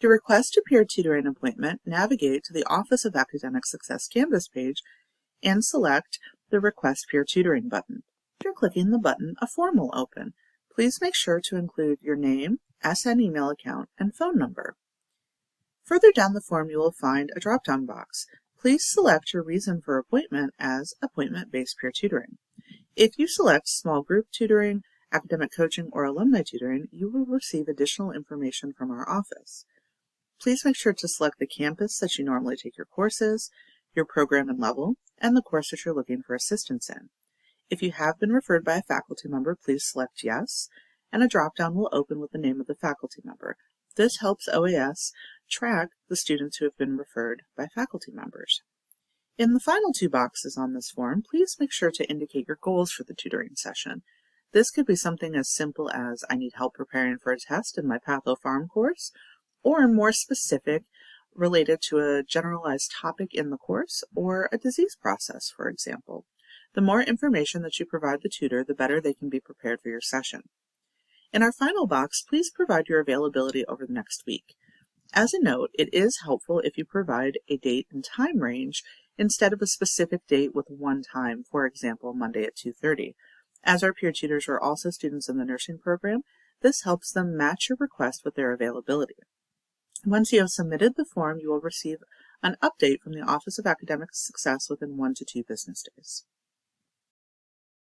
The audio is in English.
To request a peer tutoring appointment, navigate to the Office of Academic Success Canvas page and select the Request Peer Tutoring button. After clicking the button, a form will open. Please make sure to include your name, SN email account, and phone number. Further down the form, you will find a drop-down box. Please select your reason for appointment as appointment-based peer tutoring. If you select small group tutoring, academic coaching, or alumni tutoring, you will receive additional information from our office. Please make sure to select the campus that you normally take your courses, your program and level, and the course that you're looking for assistance in. If you have been referred by a faculty member, please select yes, and a drop-down will open with the name of the faculty member. This helps OAS track the students who have been referred by faculty members. In the final two boxes on this form, please make sure to indicate your goals for the tutoring session. This could be something as simple as, I need help preparing for a test in my Patho-Pharm course, or more specific, related to a generalized topic in the course, or a disease process, for example. The more information that you provide the tutor, the better they can be prepared for your session. In our final box, please provide your availability over the next week. As a note, it is helpful if you provide a date and time range instead of a specific date with one time, for example, Monday at 2:30. As our peer tutors are also students in the nursing program, this helps them match your request with their availability. Once you have submitted the form, you will receive an update from the Office of Academic Success within 1 to 2 business days.